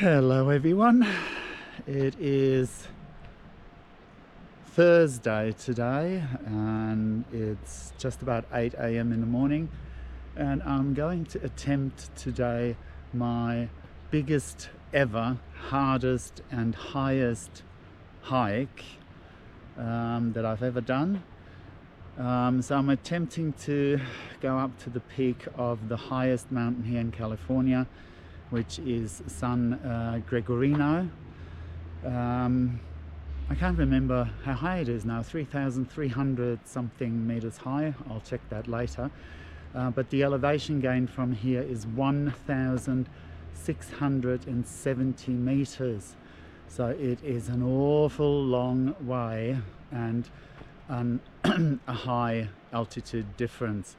Hello everyone, it is Thursday today and it's just about 8 a.m. in the morning, and I'm going to attempt today my biggest ever, hardest and highest hike that I've ever done. So I'm attempting to go up to the peak of the highest mountain here in California, which is San Gorgonio. I can't remember how high it is now, 3,300 something meters high. I'll check that later. But the elevation gain from here is 1,670 meters. So it is an awful long way and a high altitude difference.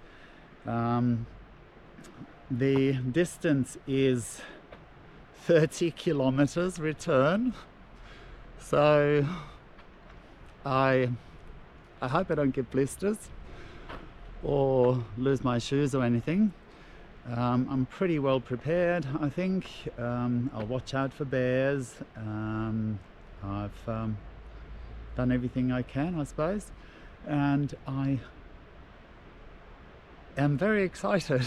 The distance is 30 kilometers return, so I hope I don't get blisters or lose my shoes or anything. I'm pretty well prepared, I think. I'll watch out for bears. I've done everything I can, I suppose, and I am very excited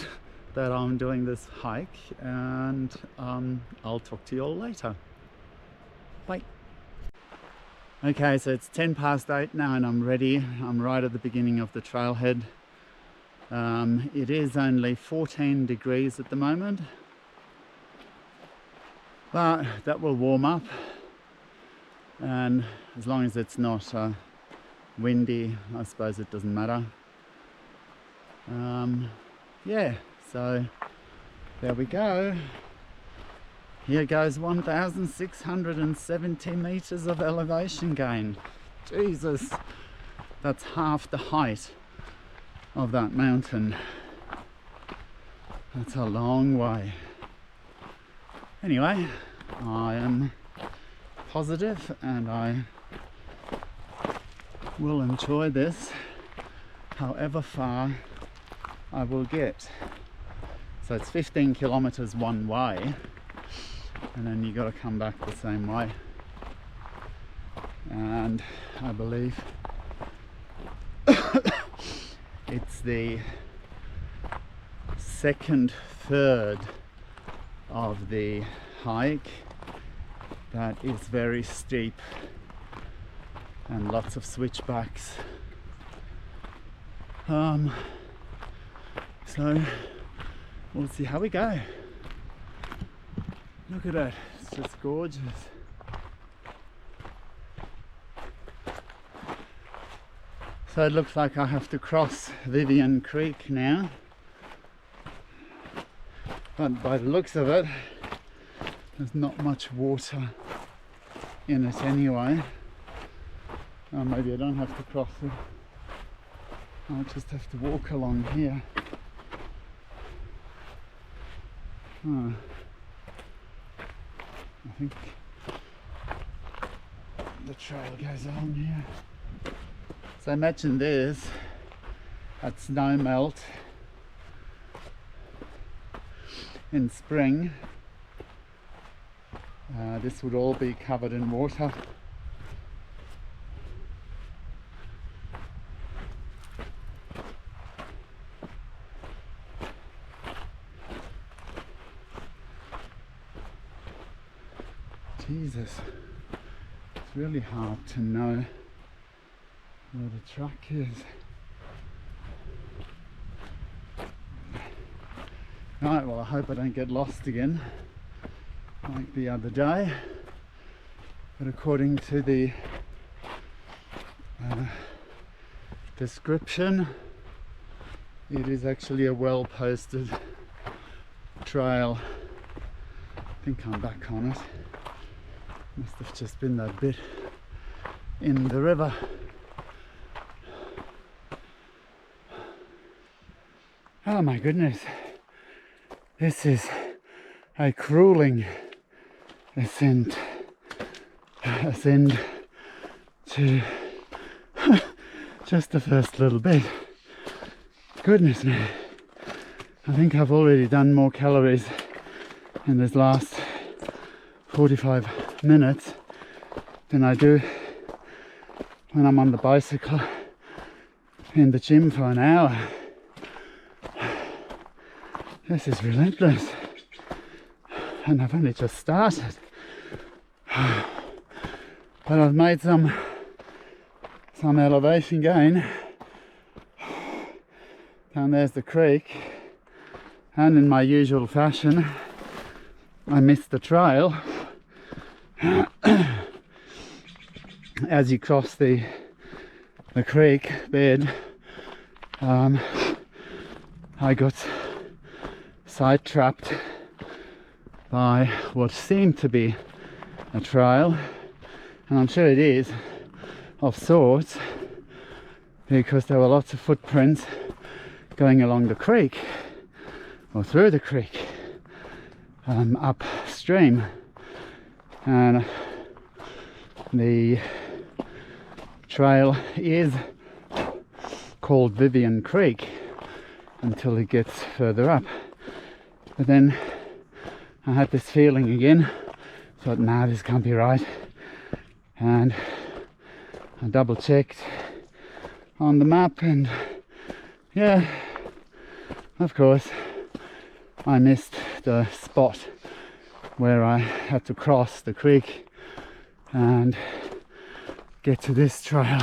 that I'm doing this hike, and I'll talk to you all later. Bye. Okay, so it's 10 past 8 now and I'm ready. I'm right at the beginning of the trailhead. It is only 14 degrees at the moment, but that will warm up, and as long as it's not windy, I suppose it doesn't matter. Yeah, so there we go. Here goes 1,670 meters of elevation gain. Jesus, that's half the height of that mountain. That's a long way. Anyway, I am positive and I will enjoy this however far I will get. So it's 15 kilometers one way, and then you got to come back the same way. And I believe it's the second third of the hike that is very steep and lots of switchbacks. So we'll see how we go. Look at it, it's just gorgeous. So it looks like I have to cross Vivian Creek now, but by the looks of it, there's not much water in it anyway. Oh, maybe I don't have to cross it. I'll just have to walk along here. Oh, I think the trail goes along here. So imagine this at snow melt in spring. This would all be covered in water. Jesus, it's really hard to know where the track is. Right, well I hope I don't get lost again like the other day, but according to the description, it is actually a well posted trail. I think I'm back on it. Must have just been that bit in the river. Oh my goodness, this is a grueling ascent to just the first little bit. Goodness me, I think I've already done more calories in this last 45 minutes than I do when I'm on the bicycle in the gym for an hour. This is relentless, and I've only just started. But I've made some elevation gain. Down there's the creek, and in my usual fashion I missed the trail. As you cross the creek bed, I got sidetracked by what seemed to be a trail, and I'm sure it is of sorts, because there were lots of footprints going along the creek or through the creek upstream, and the trail is called Vivian Creek until it gets further up. But then I had this feeling again, thought, nah, this can't be right, and I double checked on the map, and yeah, of course I missed the spot where I had to cross the creek and get to this trail,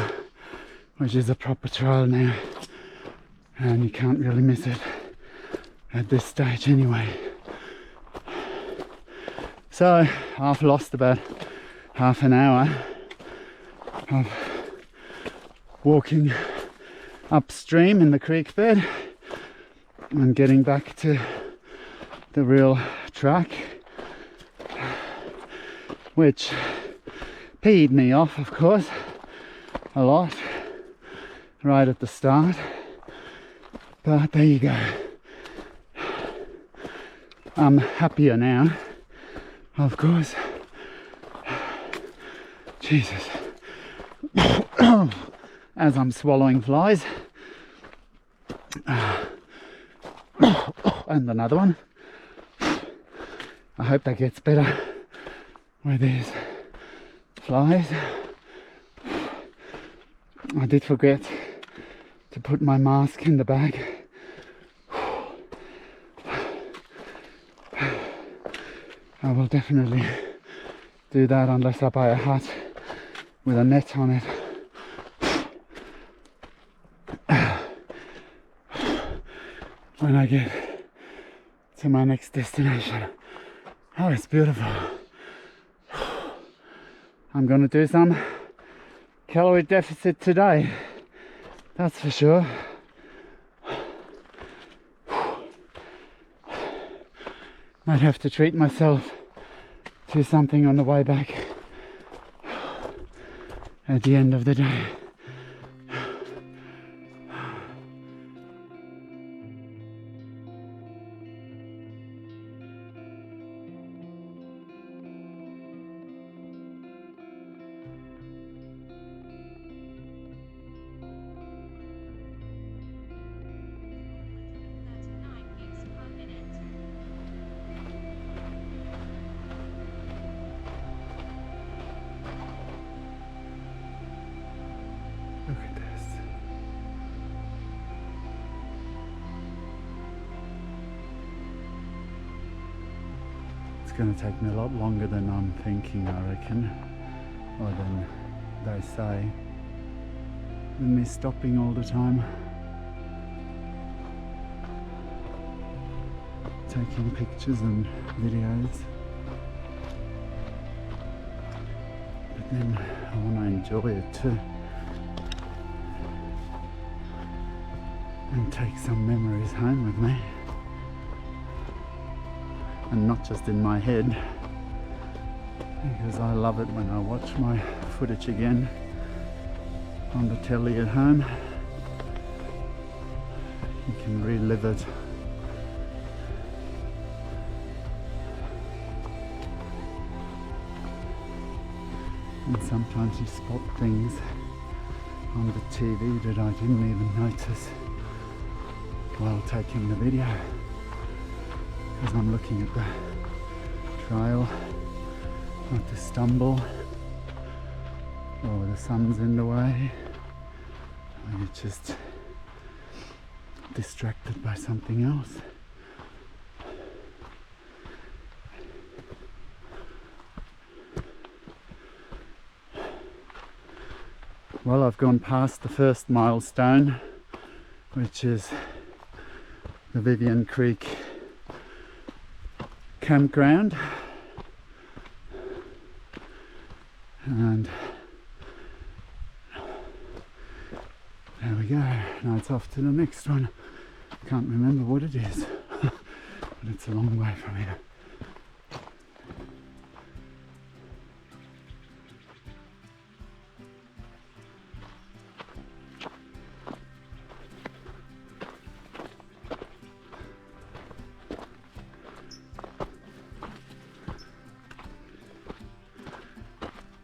which is a proper trail now, and you can't really miss it at this stage anyway. So I've lost about half an hour of walking upstream in the creek bed and getting back to the real track, which peed me off, of course, a lot right at the start, but there you go. I'm happier now, of course. Jesus. As I'm swallowing flies. And another one. I hope that gets better with these flies. I did forget to put my mask in the bag. I will definitely do that unless I buy a hat with a net on it. When I get to my next destination. Oh, it's beautiful. I'm gonna do some calorie deficit today, that's for sure. Might have to treat myself to something on the way back at the end of the day. Look at this. It's going to take me a lot longer than I'm thinking, I reckon, or than they say, than me stopping all the time, taking pictures and videos. But then I want to enjoy it too. And take some memories home with me, and not just in my head, because I love it when I watch my footage again on the telly at home. You can relive it. And sometimes you spot things on the TV that I didn't even notice while taking the video, because I'm looking at the trail not to stumble, or the sun's in the way, or you're just distracted by something else. Well, I've gone past the first milestone, which is the Vivian Creek campground, and there we go. Now it's off to the next one. I can't remember what it is, but it's a long way from here.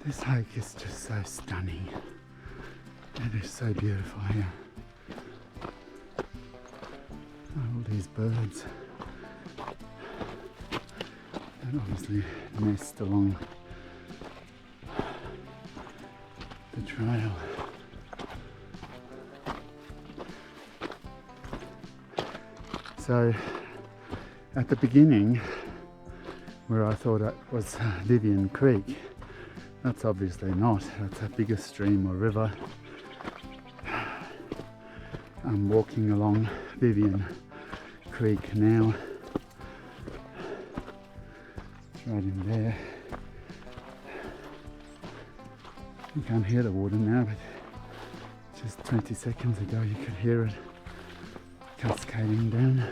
This hike is just so stunning. It is so beautiful here. All these birds that obviously nest along the trail. So at the beginning, where I thought it was Vivian Creek, that's obviously not. That's a bigger stream or river. I'm walking along Vivian Creek now. It's right in there. You can't hear the water now, but just 20 seconds ago you could hear it cascading down.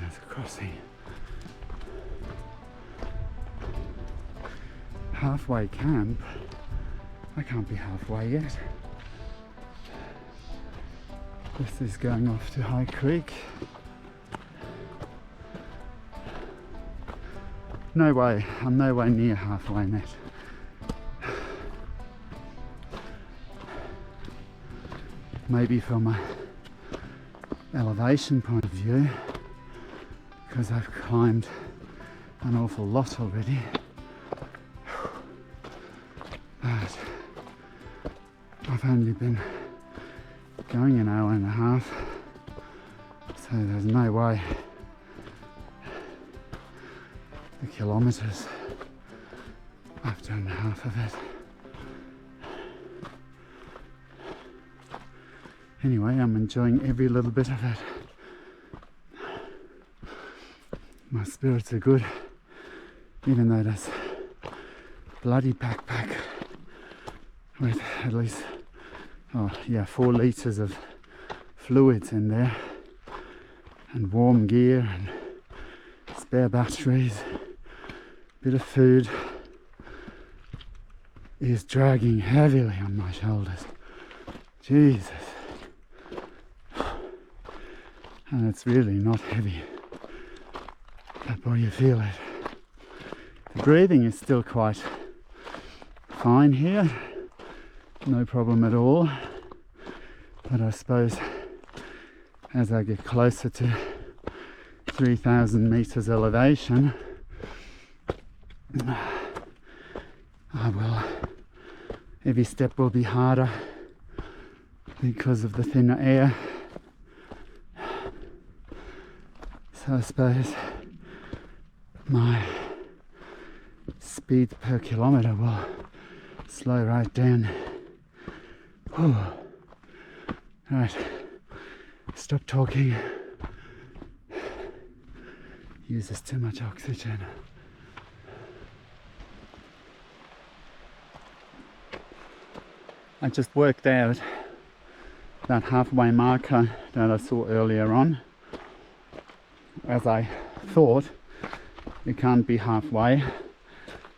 There's a crossing. Halfway camp? I can't be halfway yet. This is going off to High Creek. No way, I'm no way near halfway net. Maybe from an elevation point of view, because I've climbed an awful lot already. But I've only been going an hour and a half, so there's no way the kilometres I've done half of it. Anyway, I'm enjoying every little bit of it. My spirits are good, even though there's bloody backpack with at least 4 litres of fluids in there, and warm gear and spare batteries, bit of food is dragging heavily on my shoulders. Jesus. And it's really not heavy. But boy, you feel it. The breathing is still quite fine here, no problem at all. But I suppose as I get closer to 3,000 meters elevation, every step will be harder because of the thinner air. So I suppose my speed per kilometre will slow right down. Whew. Right, stop talking. Uses too much oxygen. I just worked out that halfway marker that I saw earlier on. As I thought, it can't be halfway.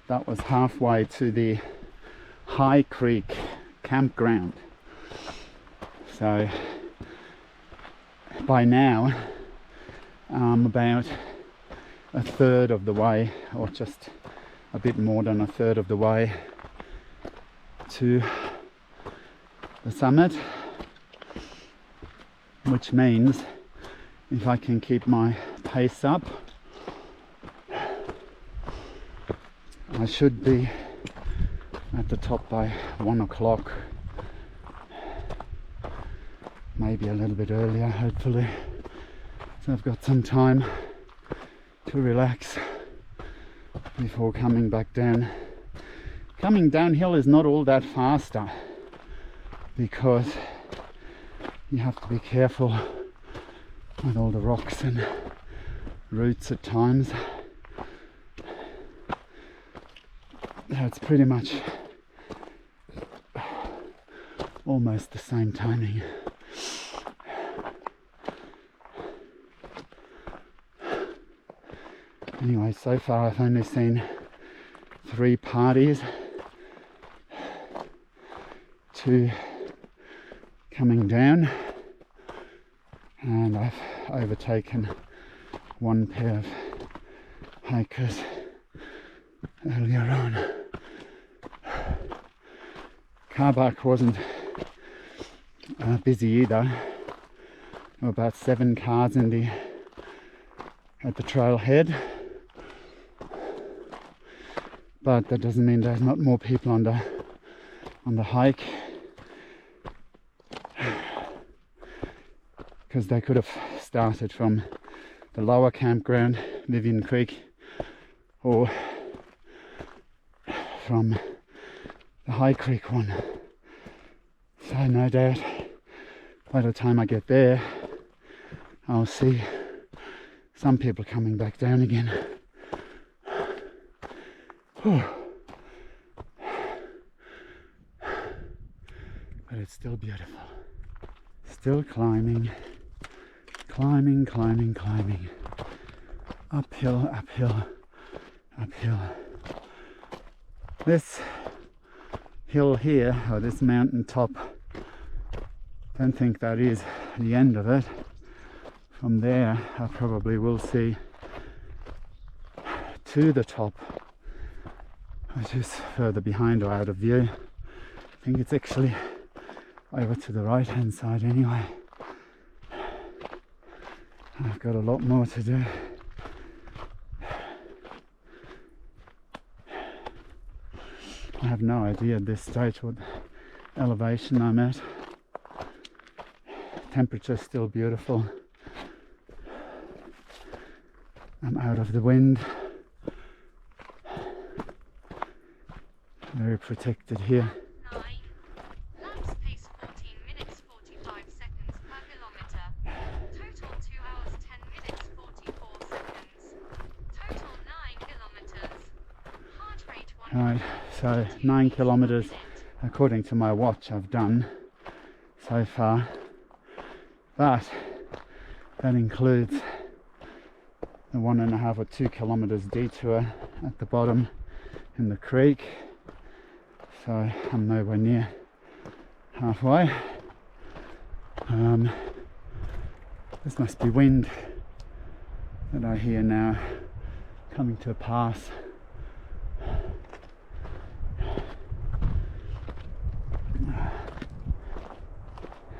That was halfway to the High Creek campground. So by now I'm about a third of the way, or just a bit more than a third of the way to the summit, which means if I can keep my pace up, I should be at the top by 1 o'clock, maybe a little bit earlier, hopefully. So I've got some time to relax before coming back down. Coming downhill is not all that faster because you have to be careful with all the rocks and roots at times. So it's pretty much almost the same timing. Anyway, so far I've only seen 3 parties, 2 coming down, and I've overtaken 1 pair of hikers earlier on. Car park wasn't busy either. There were about 7 cars at the trailhead, but that doesn't mean there's not more people on the hike, because they could have started from the lower campground, Vivian Creek, or from the High Creek one. So no doubt by the time I get there I'll see some people coming back down again. Whew. But it's still beautiful. Still climbing. Uphill, uphill, uphill. This hill here, or this mountain top, don't think that is the end of it. From there I probably will see to the top, which is further behind or out of view. I think it's actually over to the right hand side anyway. I've got a lot more to do. I have no idea at this stage what elevation I'm at. Temperature's still beautiful. I'm out of the wind. Very protected here. 9. Laps pace 14 minutes 45 seconds per kilometre. Total 2 hours 10 minutes 44 seconds. Total 9 kilometres. Heart rate 1. Alright, so 9 kilometres according to my watch I've done so far, but that includes the 1.5 or 2 kilometres detour at the bottom in the creek, so I'm nowhere near halfway. This must be wind that I hear now coming to a pass.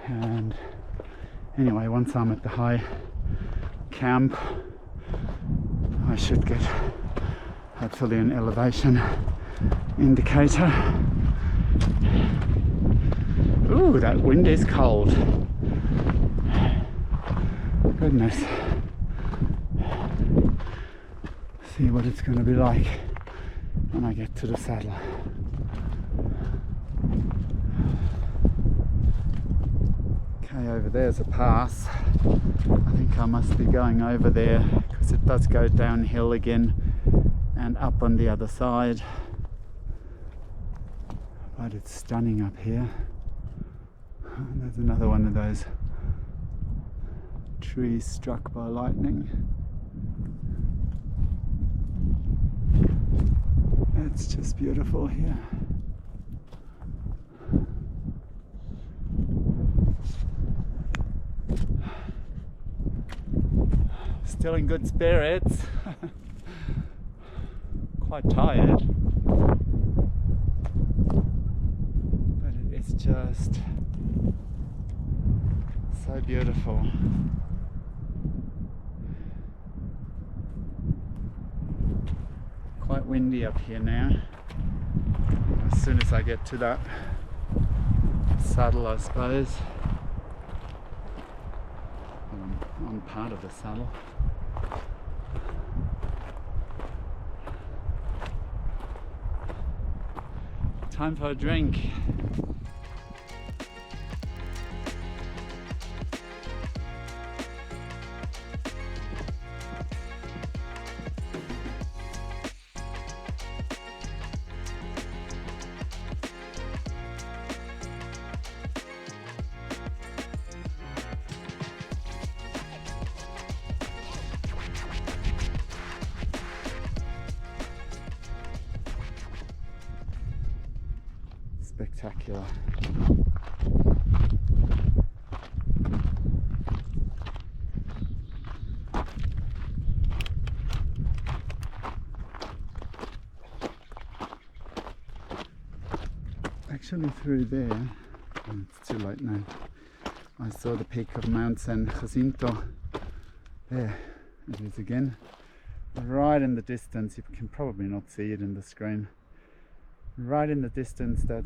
And anyway, once I'm at the high camp, I should get hopefully an elevation indicator. Ooh, that wind is cold. Goodness. see what it's going to be like when I get to the saddle. Okay, over there's a pass. I think I must be going over there because it does go downhill again and up on the other side. But it's stunning up here. And there's another one of those trees struck by lightning. It's just beautiful here. Still in good spirits. Quite tired. But it is just so beautiful. Quite windy up here now. As soon as I get to that saddle, I suppose. On part of the saddle. Time for a drink. Spectacular. Actually through there, it's too late now, I saw the peak of Mount San Jacinto. There it is again, right in the distance. You can probably not see it in the screen. Right in the distance, that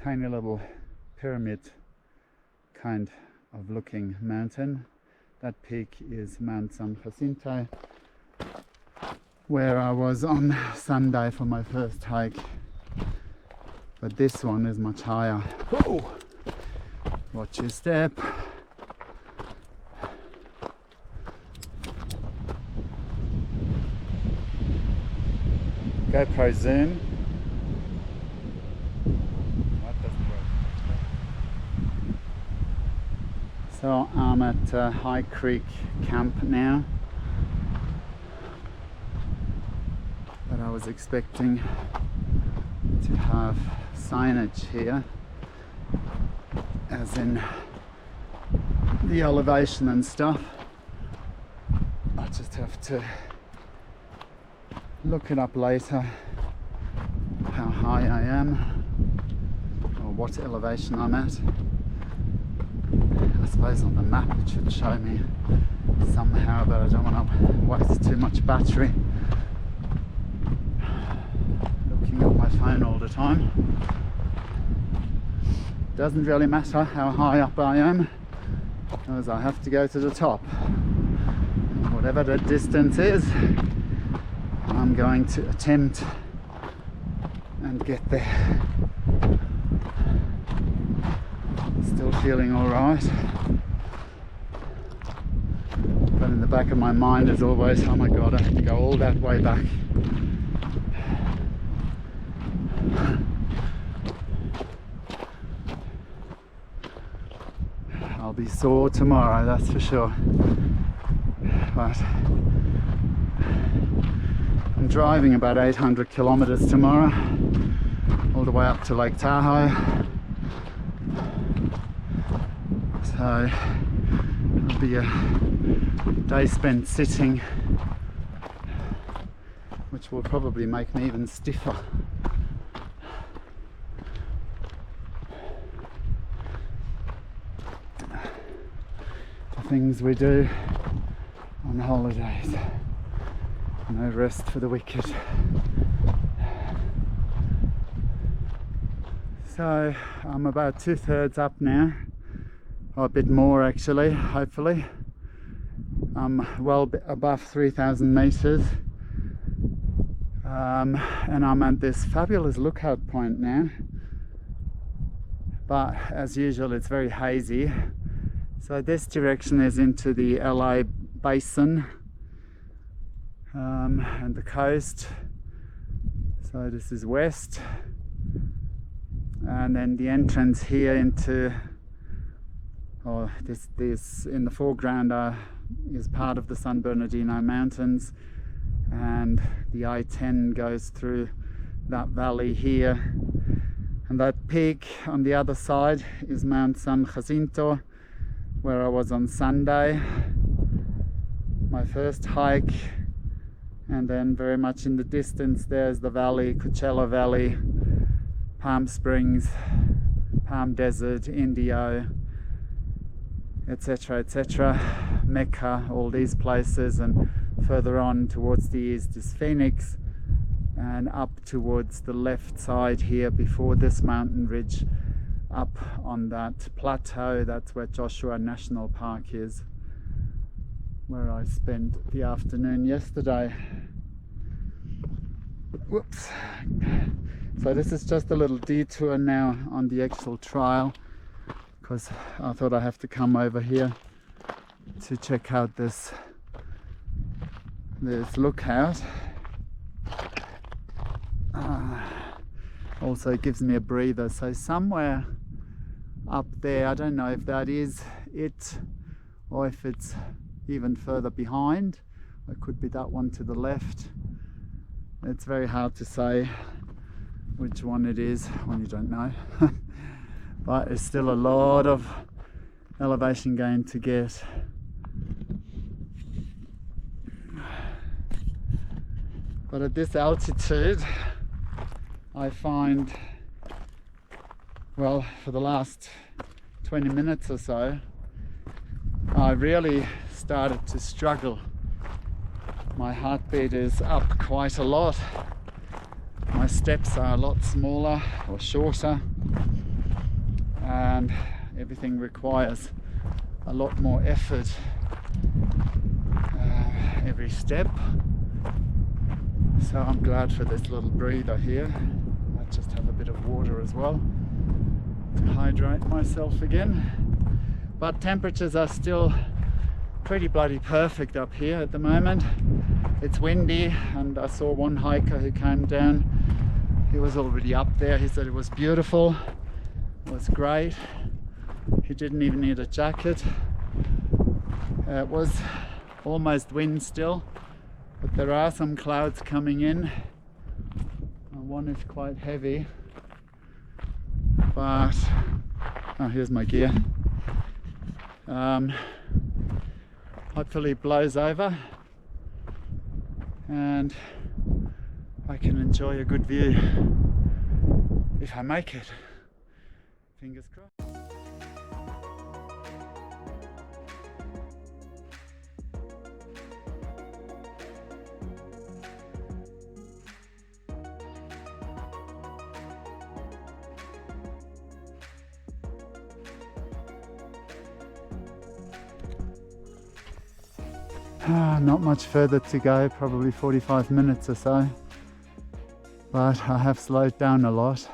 tiny little pyramid kind of looking mountain. That peak is Mount San Jacinto, where I was on Sunday for my first hike. But this one is much higher. Whoa! Watch your step. GoPro zoom. So I'm at High Creek Camp now, but I was expecting to have signage here, as in the elevation and stuff. I just have to look it up later, how high I am or what elevation I'm at. I suppose on the map it should show me somehow, but I don't want to waste too much battery looking at my phone all the time. Doesn't really matter how high up I am, because I have to go to the top. And whatever the distance is, I'm going to attempt and get there. Still feeling alright, but in the back of my mind is always, oh my god, I have to go all that way back. I'll be sore tomorrow, that's for sure. But I'm driving about 800 kilometers tomorrow, all the way up to Lake Tahoe. So it'll be a day spent sitting, which will probably make me even stiffer. The things we do on holidays. No rest for the wicked. So I'm about 2/3 up now. Or a bit more actually, hopefully. I'm well above 3,000 meters, And I'm at this fabulous lookout point now, but as usual it's very hazy. So this direction is into the LA basin and the coast. So this is west, and then the entrance here into, this in the foreground is part of the San Bernardino Mountains, and the I-10 goes through that valley here, and that peak on the other side is Mount San Jacinto, where I was on Sunday, my first hike. And then very much in the distance there's the valley, Coachella Valley, Palm Springs, Palm Desert, Indio, etc, etc, Mecca, all these places. And further on towards the east is Phoenix, and up towards the left side here before this mountain ridge, up on that plateau, that's where Joshua National Park is, where I spent the afternoon yesterday. Whoops. So this is just a little detour now on the actual trail, because I thought I have to come over here to check out this lookout. Also gives me a breather. So somewhere up there, I don't know if that is it or if it's even further behind. It could be that one to the left. It's very hard to say which one it is when you don't know. But it's still a lot of elevation gain to get. But at this altitude I find, well, for the last 20 minutes or so I really started to struggle. My heartbeat is up quite a lot. My steps are a lot smaller or shorter, and everything requires a lot more effort every step. So I'm glad for this little breather here. I might just have a bit of water as well to hydrate myself again. But temperatures are still pretty bloody perfect up here at the moment. It's windy, and I saw one hiker who came down. He was already up there. He said it was beautiful, it was great. He didn't even need a jacket. It was almost wind still, but there are some clouds coming in, and one is quite heavy. But here's my gear. Hopefully it blows over and I can enjoy a good view if I make it. Fingers crossed. Not much further to go, probably 45 minutes or so, but I have slowed down a lot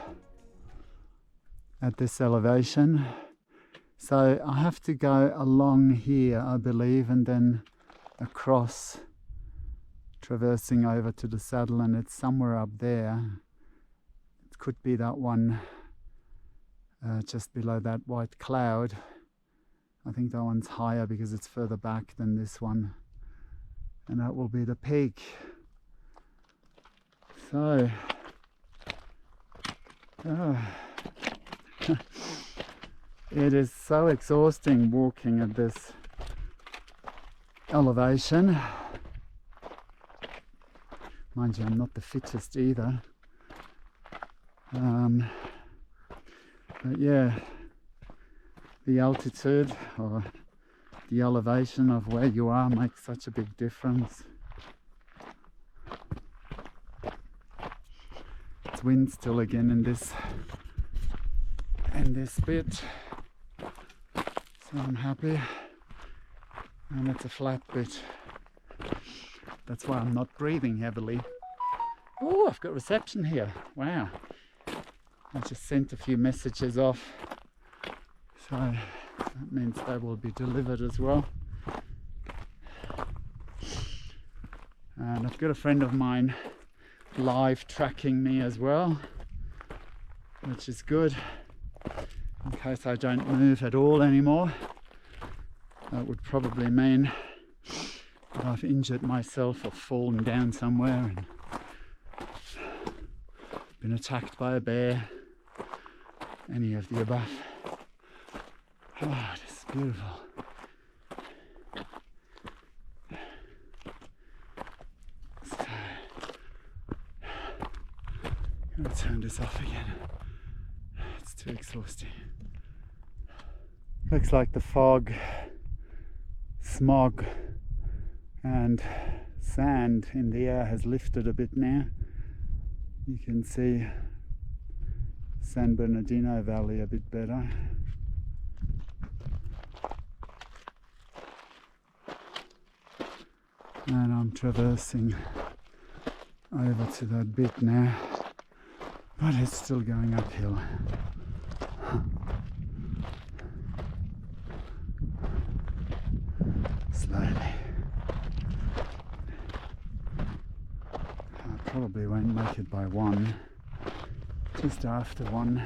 at this elevation. So I have to go along here, I believe, and then across, traversing over to the saddle, and it's somewhere up there. It could be that one just below that white cloud. I think that one's higher because it's further back than this one. And that will be the peak. So, it is so exhausting walking at this elevation. Mind you, I'm not the fittest either. But yeah, the altitude or the elevation of where you are makes such a big difference. It's wind still again in this bit, so I'm happy, and it's a flat bit. That's why I'm not breathing heavily, Oh, I've got reception here. Wow. I just sent a few messages off. So that means they will be delivered as well. And I've got a friend of mine live tracking me as well, which is good in case I don't move at all anymore. That would probably mean that I've injured myself or fallen down somewhere and been attacked by a bear, any of the above. Oh, this is beautiful. So, I'm going to turn this off again. It's too exhausting. Looks like the fog, smog and sand in the air has lifted a bit now. You can see San Bernardino Valley a bit better. And I'm traversing over to that bit now, but it's still going uphill. Slowly. I probably won't make it by 1, just after 1.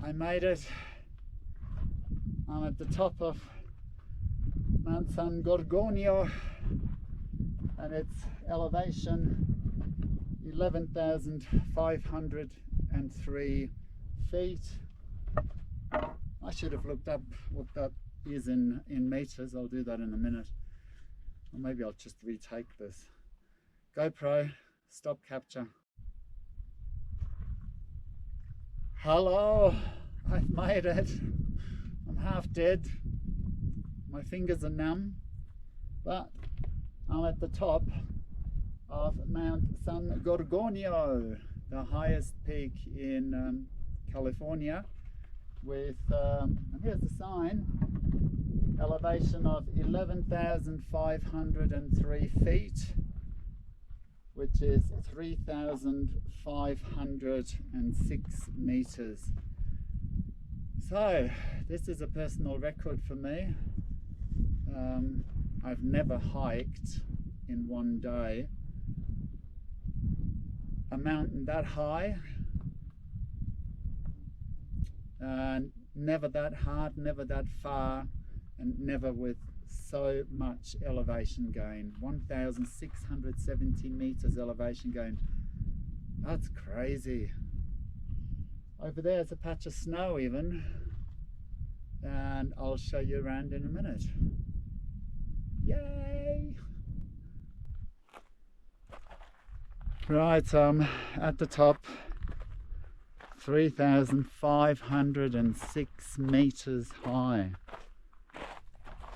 I made it. I'm at the top of Mount San Gorgonio and its elevation 11,503 feet. I should have looked up what that is in meters. I'll do that in a minute. Or maybe I'll just retake this. GoPro, stop capture. Hello, I've made it. I'm half dead. My fingers are numb, but I'm at the top of Mount San Gorgonio, the highest peak in California, with, and here's the sign, elevation of 11,503 feet, which is 3,506 meters. So this is a personal record for me. I've never hiked in one day a mountain that high, and never that hard, never that far, and never with so much elevation gain. 1,670 meters elevation gain. That's crazy. Over there's a patch of snow even, and I'll show you around in a minute. Yay! Right, at the top, 3,506 meters high.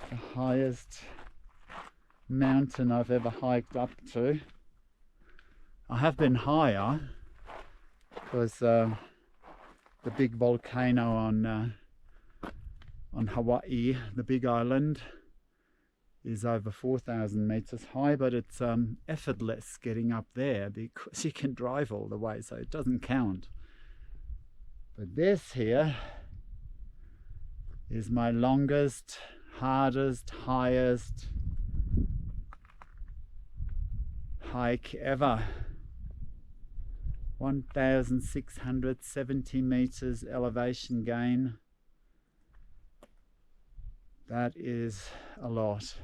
The highest mountain I've ever hiked up to. I have been higher because the big volcano on Hawaii, the big island, is over 4,000 meters high, but it's effortless getting up there because you can drive all the way, so it doesn't count. But this here is my longest, hardest, highest hike ever. 1,670 meters elevation gain. That is a lot.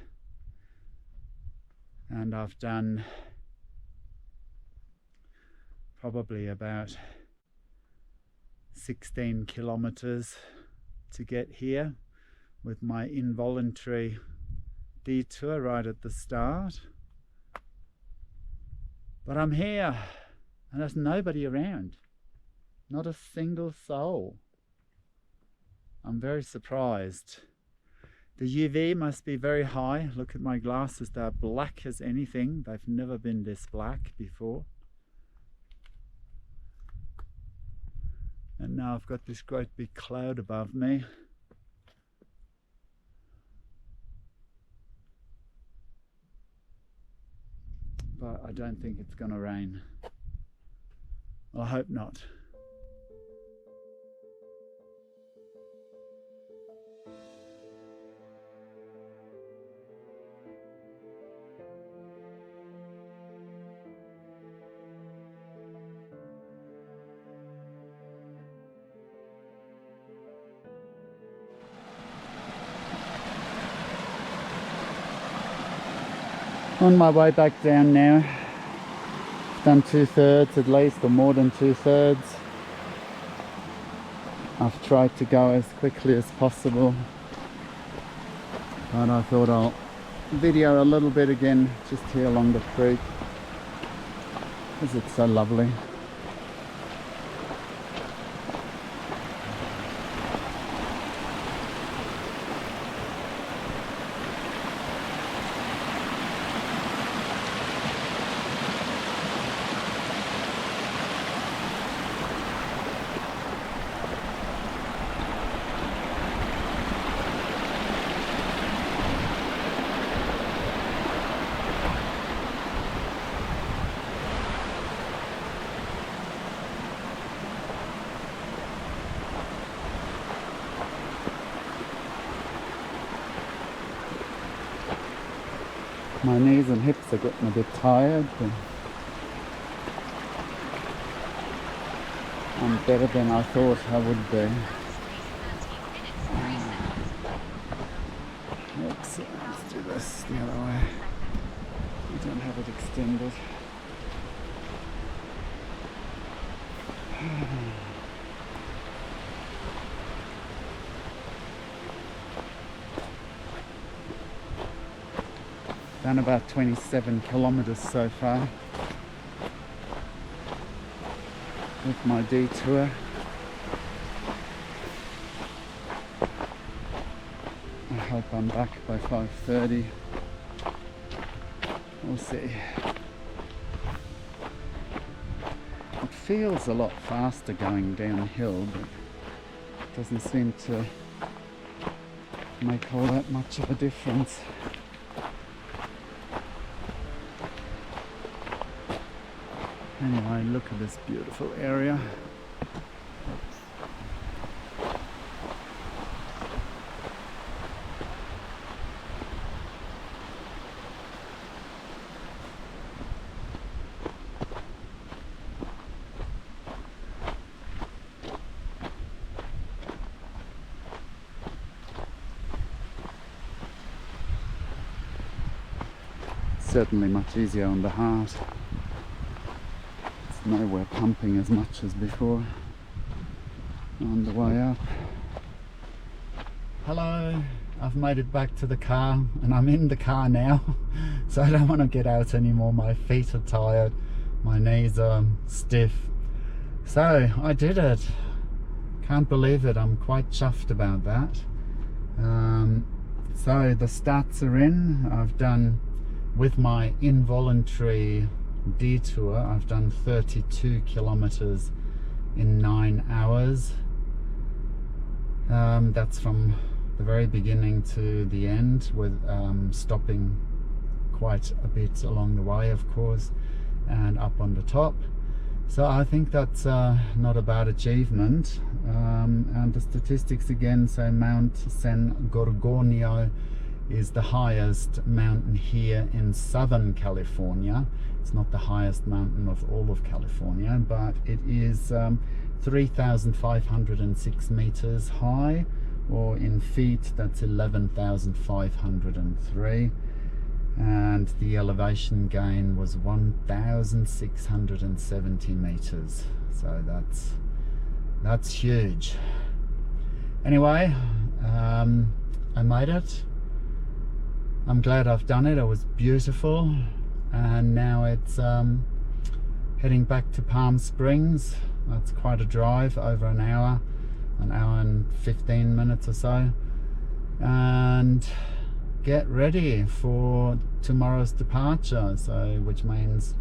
And I've done probably about 16 kilometers to get here, with my involuntary detour right at the start. But I'm here and there's nobody around, not a single soul. I'm very surprised. The UV must be very high. Look at my glasses, they're black as anything. They've never been this black before. And now I've got this great big cloud above me. But I don't think it's gonna rain. I hope not. On my way back down now. Done 2/3 at least, or more than 2/3. I've tried to go as quickly as possible, but I thought I'll video a little bit again just here along the creek because it's so lovely. My knees and hips are getting a bit tired, but I'm better than I thought I would be. Oops, let's do this the other way. We don't have it extended. Done about 27 kilometers so far with my detour. I hope I'm back by 5:30. We'll see. It feels a lot faster going downhill, but it doesn't seem to make all that much of a difference. Anyway, look at this beautiful area. Certainly much easier on the heart. Nowhere pumping as much as before on the way up. Hello, I've made it back to the car and I'm in the car now, so I don't want to get out anymore. My feet are tired, my knees are stiff, so I did it. Can't believe it. I'm quite chuffed about that. So the stats are in. I've done, with my involuntary detour, I've done 32 kilometers in 9 hours. That's from the very beginning to the end, with stopping quite a bit along the way, of course, and up on the top. So I think that's not a bad achievement. And the statistics again, so Mount San Gorgonio is the highest mountain here in Southern California. It's not the highest mountain of all of California, but it is 3,506 meters high, or in feet that's 11,503, and the elevation gain was 1,670 meters, so that's huge. Anyway, I made it. I'm glad I've done it. It was beautiful, and now it's heading back to Palm Springs. That's quite a drive, over an hour and 15 minutes or so, and get ready for tomorrow's departure, so which means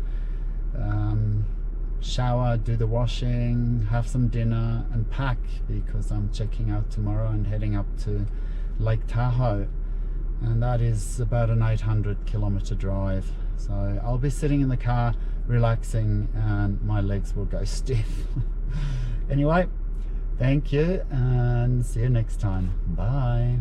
shower, do the washing, have some dinner and pack, because I'm checking out tomorrow and heading up to Lake Tahoe, and that is about an 800-kilometer drive. So I'll be sitting in the car relaxing and my legs will go stiff. Anyway, thank you and see you next time. Bye.